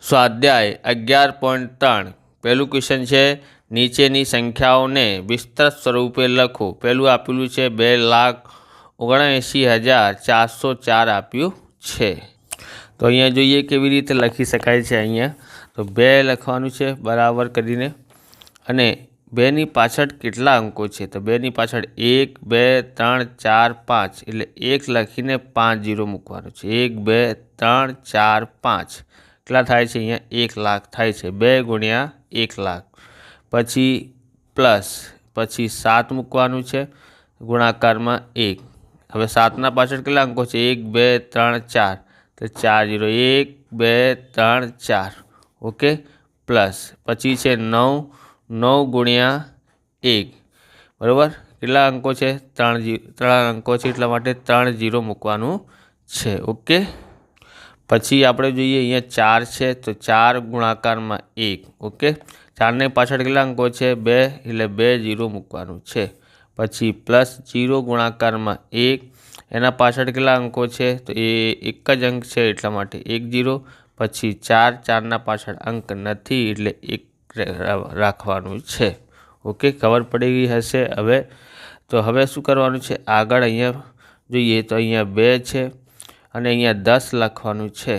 स्वाध्याय 11.3 पहलू क्वेश्चन है नीचेनी संख्याओं ने विस्तृत स्वरूपे लखो। पहलू आपेलू है 2,79,404 आप्यू है। तो अहींया जोईए केवी रीते लखी शकाय छे। अहींया तो 2 लखवानुं छे बराबर करीने अने 2 नी पाछळ केटला अंको छे तो 2 नी पाछळ 1 2 3 4 5 एटले 1 लखीने 5 जीरो मूकवानुं छे। 1 2 3 4 5 કેટલા થાય છે અહીંયા 1 લાખ થાય છે। 2 ગુણ્યા 1 લાખ પછી પ્લસ પછી 7 મૂકવાનું છે ગુણાકારમાં 1। હવે 7ના પાછળ કેટલા અંકો છે 1 2 3 4 તો 4 0 1 2 3 4 ઓકે પ્લસ પછી છે 9 9 ગુણ્યા 1 બરાબર કેટલા અંકો છે 3 અંકો છે એટલા માટે 3 0 મૂકવાનું છે ઓકે। પછી આપણે જોઈએ અહીંયા 4 છે તો 4 ગુણાકારમાં 1 ઓકે 4 ને પાછળ કેટલા અંકો છે 2 એટલે 2 0 મૂકવાનું છે। પછી પ્લસ 0 ગુણાકારમાં 1 એના પાછળ કેટલા અંકો છે તો એ એક જ અંક છે એટલા માટે 1 0 પછી 4 4 ના પાછળ અંક નથી એટલે 1 રાખવાનું છે ઓકે ખબર પડી ગઈ હશે। હવે તો હવે શું કરવાનું છે આગળ અહીંયા જોઈએ તો અહીંયા 2 છે અને અહીંયા 10 લખવાનું છે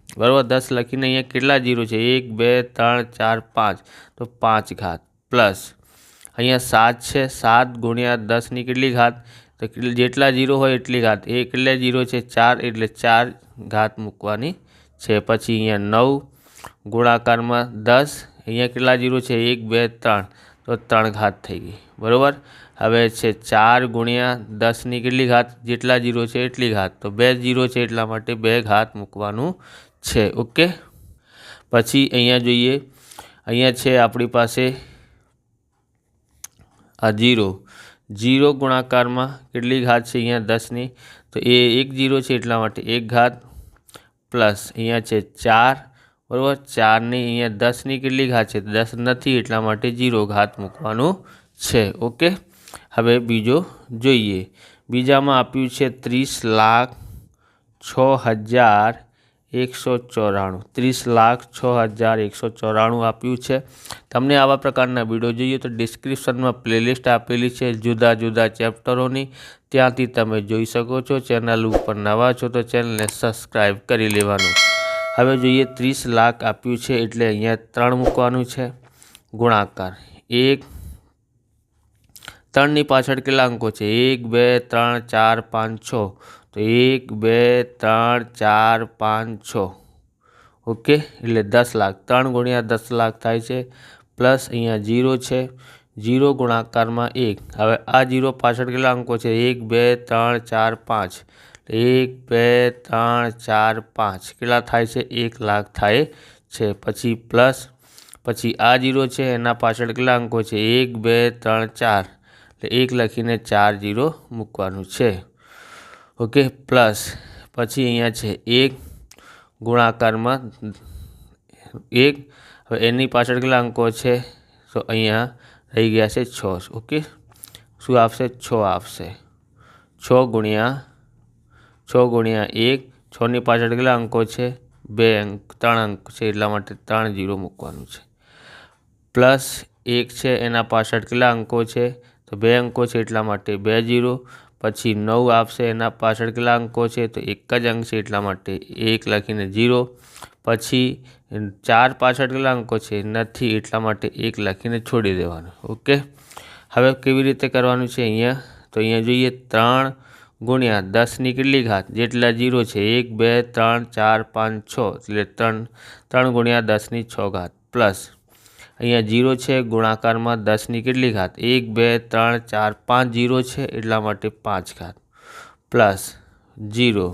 बराबर 10 लखीने अहींया केटला जीरो छे 1 2 3 4 5 तो 5 घात प्लस अहींया 7 छे 7 गुणिया 10 नी केटली घात तो जेटला जीरो होय एटली घात ए केटला जीरो छे 4 एटले 4 घात मूकवानी छे। पछी अहींया 9 गुणाकारमां 10 अहींया केटला जीरो छे 1 2 3 तो 3 घात थई गई बराबर। हवे छे 4 गुणिया 10 नी केटली घात जेटला जीरो छे एटली घात तो 2 जीरो छे एटला माटे 2 घात मूकवानुं छे ओके। पछी अहींया जोईए अहींया छे आपणी पासे आ जीरो जीरो गुणाकार में केटली घात छे अहींया 10 नी तो ए 1 जीरो छे एटला माटे 1 घात प्लस अहींया छे 4 बराबर 4 नी अहींया 10 नी केटली घात छे 10 नथी एटला माटे 0 घात मूकवानुं छे ओके। हवे बीजो जोईए बीजामां आप्युं छे 30,06,194 30,06,194 आप्युं छे। तमने आवा प्रकारना विडियो जोईए तो डिस्क्रिप्शन में प्लेलिस्ट आपेली है जुदा जुदा चेप्टरोनी त्यांथी तमे जोई शको छो। चेनल पर नवा छो तो चेनल ने सब्सक्राइब करी लेवानुं। हवे जोईए 30 लाख आप्युं छे एटले अहींया 3 मूकवानुं छे गुणाकार 1 3 नी पाछळ केटला अंको छे 1 2 3 4 5 6 तो 1 2 3 4 5 6 ओके एटले 10 लाख 3 गुणिया 10 लाख थाय छे प्लस अहींया 0 छे 0 गुणाकार में 1 हवे आ 0 पाछळ केटला अंको छे 1 2 3 4 5 1 2 3 4 5 केटला थाय छे 1 लाख थाय छे। पछी प्लस पछी आ 0 छे एना पाछळ केटला अंको छे 1 2 3 4 1 लखीने 4 0 मूकवानुं छे ओके प्लस पछी अहींया छे 1 गुणाकार में 1 हवे एनी पाछळ केटला अंको छे तो अहींया रही गया छे 6 ओके शुं आवशे 6 आवशे 6 गुणिया 1 6 नी पाछळ केटला अंको छे 2 अंक 3 अंक छे एटला माटे 3 0 मूकवानुं छे प्लस 1 छे एना पाछळ केटला अंको छे तो 2 अंको छे एटला माटे 2 0 पछी 9 आपशे एना पाछळ केटला अंको छे तो एक ज अंक छे एटला माटे 1 लखीने 0 पछी 4 पाछळ केटला अंको छे नथी एटला माटे 1 लखीने छोड़ी देवानुं ओके। हवे केवी रीते करवानुं छे अहींया तो अहींया जोईए 3 गुणिया 10 नी केटली घात जेटला 0 छे 1 2 3 4 5 6 एटले 3 गुणिया 10 नी 6 घात प्लस अहींया 0 छे गुणाकार में 10 नी केटली घात 1 2 3 4 5 0 छे एटला माटे 5 घात प्लस 0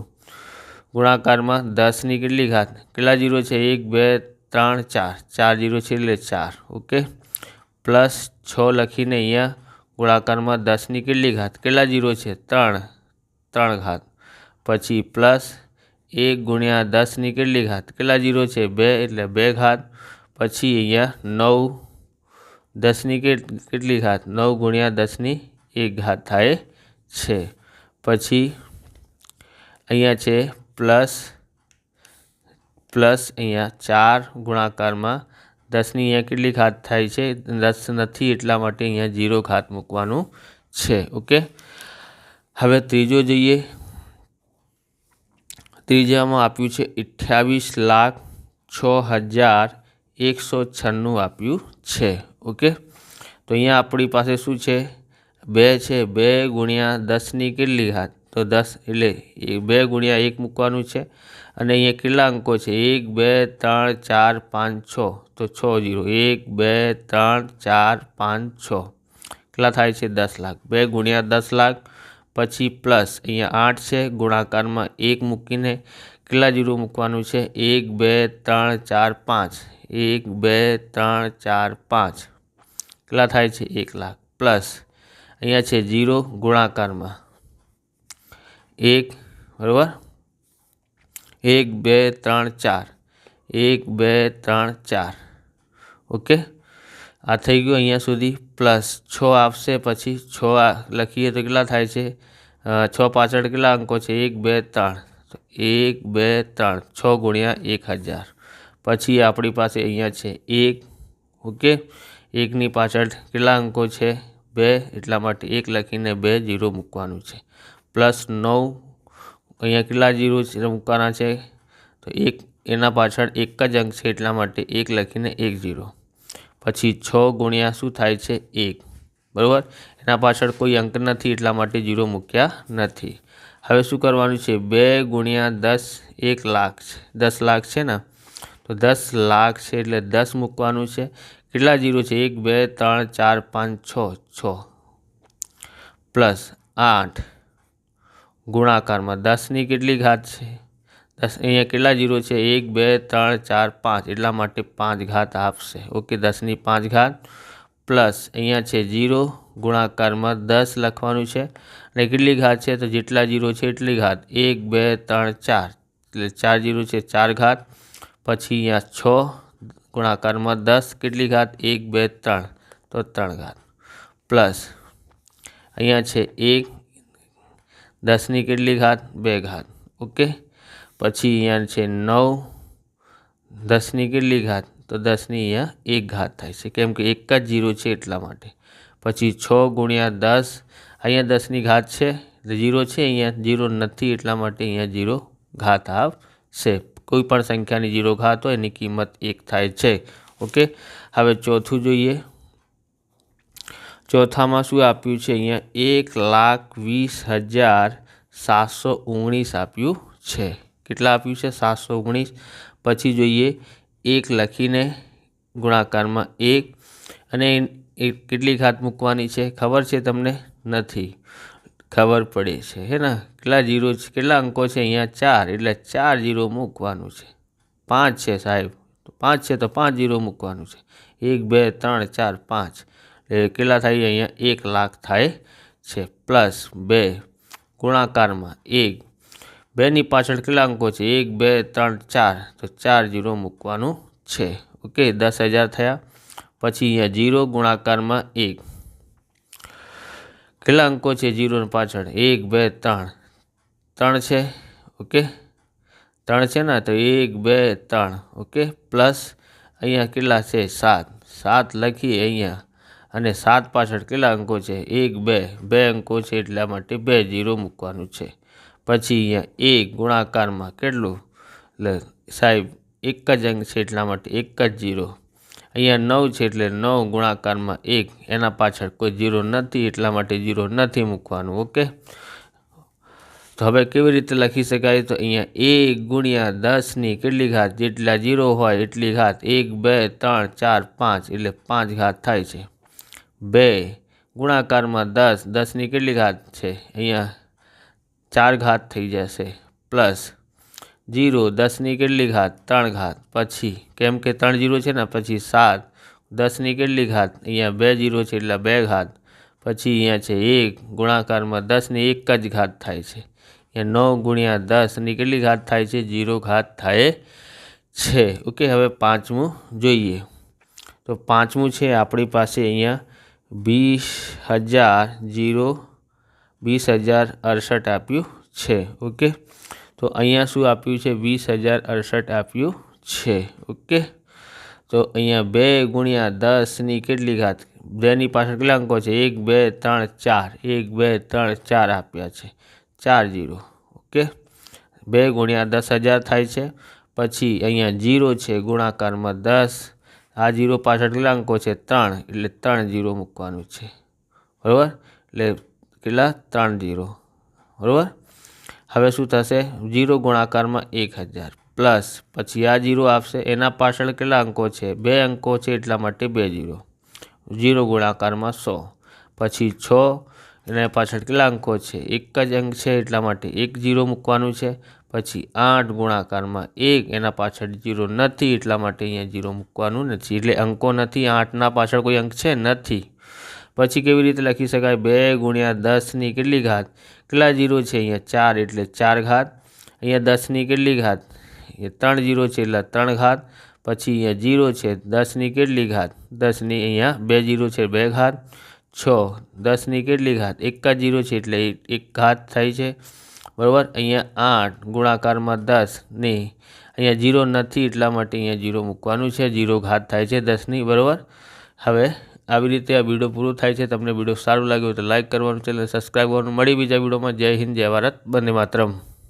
गुणाकार में 10 नी केटली घात केटला 0 छे 1 2 3 4 4 0 छे एटले 4 ओके प्लस 6 लखीने अहींया गुणाकार में 10 नी केटली घात केटला 0 छे 3 घात पछी प्लस 1 गुणिया 10 नी केटली घात केटला 0 छे 2 एटले 2 घात पछी अहींया 9 10 नी केटली घात 9 गुणिया 10 नी 1 घात थाय छे। पछी अहींया छे प्लस પ્લસ અહીંયા 4 ગુણાકારમાં 10ની અહીંયા કેટલી ઘાત થાય છે? 10 નથી એટલા માટે અહીંયા 0 ઘાત મૂકવાનું છે. ઓકે, હવે ત્રીજો જોઈએ. ત્રીજામાં આપ્યું છે 28,06,196 આપ્યું છે. ઓકે, તો અહીંયા આપણી પાસે શું છે? 2 છે. 2 ગુણ્યા 10ની કેટલી ઘાત? તો 10 એટલે 2 ગુણ્યા 1 મૂકવાનું છે. અને અહીંયા કેટલા અંકો છે? 1 2 3 4 5 6, તો 6 0. 1 2 3 4 5 6 કેટલા થાય છે? 10 લાખ. 2 ગુણ્યા 10 લાખ. પછી પ્લસ અહીંયા 8 છે, ગુણાકારમાં 1 મૂકીને કેટલા 0 મૂકવાનું છે? 1 2 3 4 5. 1 2 3 4 5 કેટલા થાય છે? 1 લાખ. પ્લસ અહીંયા છે 0 ગુણાકારમાં 1, બરાબર? 1 2 3 4. 1 2 3 4. ઓકે, આ થઈ ગયું અહીંયા સુધી. પ્લસ 6 આપશે, પછી 6 લખીએ તો કેટલા થાય છે? 6 પાછળ કેટલા અંકો છે? 1 2 3. 1 2 3 6 ગુણ્યા 1000. પછી આપણી પાસે અહીંયા છે 1. ઓકે, 1ની પાછળ કેટલા અંકો છે? 2, એટલા માટે 1 લખીને 2 0 મૂકવાનું છે. પ્લસ 9, અહીંયા કેટલા 0 મૂકવાના છે? તો 1, એના પાછળ એક જ અંક છે એટલા માટે 1 લખીને 1 0. પછી 6 ગુણ્યા શું થાય છે? 1, બરાબર? એના પાછળ કોઈ અંક નથી એટલા માટે 0 મૂક્યા નથી. હવે શું કરવાનું છે? 2 ગુણ્યા 10 1 લાખ છે. 10 લાખ છે ને, તો 10 લાખ છે એટલે 10 મૂકવાનું છે. કેટલા 0 છે? 1 2 3 4 5 6 6. પ્લસ 8 ગુણાકારમાં 10ની કેટલી ઘાત છે? 10, અહીંયા કેટલા 0 છે? 1 2 3 4 5, એટલા માટે 5 ઘાત આપશે. ઓકે, 10ની 5 ઘાત. પ્લસ અહીંયા છે 0 ગુણાકારમાં 10 લખવાનું છે. અને કેટલી ઘાત છે? તો જેટલા 0 છે એટલી ઘાત. 1 2 3 4, એટલે 4 0 છે 4 ઘાત. પછી અહીંયા 6 ગુણાકારમાં 10 કેટલી ઘાત? 1 2 3, તો 3 ઘાત. પ્લસ અહીંયા છે 1, 10ની કેટલી ઘાત? 2 ઘાત. ઓકે, પછી અહીંયા છે 9, 10ની કેટલી ઘાત? તો 10ની અહીંયા 1 ઘાત થાય છે, કેમ કે એક જ 0 છે એટલા માટે. પછી 6 ગુણ્યા 10, અહીંયા 10ની ઘાત છે, 0 છે, અહીંયા 0 નથી એટલા માટે અહીંયા 0 ઘાત આવશે. કોઈ પણ સંખ્યાની 0 ઘાત હોય એની કિંમત 1 થાય છે. ઓકે, હવે ચોથું જોઈએ. ચોથામાં શું આપ્યું છે? અહીંયા 1,20,719 આપ્યું છે. કેટલા આપ્યું છે? 719. પછી જોઈએ 1 લખીને ગુણાકારમાં 1, અને કેટલી ઘાત મૂકવાની છે ખબર છે તમને? નથી ખબર પડે છે, હે ને? કેટલા 0 છે? કેટલા અંકો છે? અહીંયા 4, એટલે 4 0 મૂકવાનું છે. 5 છે સાહેબ, તો 5 છે તો 5 0 મૂકવાનું છે. 1 2 3 4 5, એટલે કેટલા થાય? અહીંયા 1 લાખ થાય છે. પ્લસ 2 ગુણાકારમાં 1, 2ની પાછળ કેટલા અંકો છે? 1 2 3 4, તો 4 0 મૂકવાનું છે. ઓકે, 10,000 થયા. પછી અહીંયા 0 ગુણાકારમાં 1, કેટલા અંકો છે 0 પાછળ? 1 2 3, 3 છે. ઓકે, 3 છે ને, તો 1 2 3. ઓકે, પ્લસ અહીંયા કેટલા છે? 7 લખીએ અહીંયા, અને 7 પાછળ કેટલા અંકો છે? 1 2 અંકો છે એટલા માટે 2 0 મૂકવાનું છે. પછી અહીંયા 1 ગુણાકારમાં કેટલું? એટલે સાહેબ એક જ અંક છે એટલા માટે એક જ 0. અહીંયા 9 છે એટલે 9 ગુણાકારમાં 1, એના પાછળ કોઈ 0 નથી એટલા માટે 0 નથી મૂકવાનું. ઓકે, તો હવે કેવી રીતે લખી શકાય? તો અહીંયા 1 ગુણ્યા 10ની કેટલી ઘાત? જેટલા 0 હોય એટલી ઘાત. 1 2 3 4 5, એટલે 5 ઘાત થાય છે. 2 ગુણાકારમાં 10, 10ની કેટલી ઘાત છે? અહીંયા 4 ઘાત થઈ જશે. પ્લસ 0, 10ની કેટલી ઘાત? 3 ઘાત. પછી કેમ કે 3 0 છે ને, પછી 7, 10ની કેટલી ઘાત? અહીંયા 2 0 છે એટલે 2 ઘાત. પછી અહીંયા છે 1 ગુણાકારમાં 10ની 1 જ ઘાત થાય છે. અહીંયા 9 ગુણ્યા 10ની કેટલી ઘાત થાય છે? 0 ઘાત થાય છે. ઓકે, હવે પાંચમું જોઈએ. તો પાંચમું છે આપણી પાસે અહીંયા 20,068 આપ્યું છે. ઓકે, તો તો અહીંયા શું આપ્યું છે 20,068 આપ્યું છે। ઓકે, તો અહીંયા 2 ગુણ્યા 10ની કેટલી ઘાત, 2ની પાછળ કેટલા અંકો છે 1 2 3 4, 1 2 3 4 આપ્યા છે, 4 0। ઓકે, 2 ગુણ્યા 10,000 થાય છે। પછી અહીંયા 0 છે ગુણાકારમાં 10, આ 0 પાછળ કેટલા અંકો છે 3, એટલે 3 0 મૂકવાનું છે, બરાબર। એટલે કેટલા 3 0, બરાબર। હવે શું થશે 0 ગુણાકારમાં 1000 પ્લસ પછી આ 0 આવશે, એના પાછળ કેટલા અંકો છે 2 અંકો છે એટલા માટે 2 0, 0 ગુણાકારમાં 100, પછી 6 એના પાછળ કેટલા અંકો છે 1 જ અંક છે એટલા માટે 1 0 મૂકવાનું છે। પછી 8 ગુણાકારમાં 1, એના પાછળ 0 નથી એટલા માટે અહીંયા 0 મૂકવાનું નથી, એટલે અંકો નથી, 8ના પાછળ કોઈ અંક છે નથી। પછી કેવી રીતે લખી શકાય 2 ગુણ્યા 10ની કેટલી ઘાત, કેટલા 0 છે અહીંયા 4 એટલે 4 ઘાત, અહીંયા 10ની કેટલી ઘાત, એ 3 0 છે એટલે 3 ઘાત, પછી અહીંયા 0 છે 10ની કેટલી ઘાત, 10ની અહીંયા 2 0 છે 2 ઘાત, 6 10ની કેટલી ઘાત, 1 જ 0 છે એટલે 1 ઘાત થાય છે, બરાબર। અહીંયા 8 ગુણાકારમાં 10ની અહીંયા 0 નથી એટલા માટે અહીંયા 0 મૂકવાનું છે, 0 ઘાત થાય છે 10ની, બરાબર। હવે આવી રીતે આ વિડીયો પૂરો થાય છે। તમને વિડીયો સારું લાગ્યો તો લાઇક કરવાનું, ચેનલ સબસ્ક્રાઈબ કરવાનું। મળી બીજા વિડીયોમાં। જય હિન્દ, જય ભારત, વંદે માતરમ।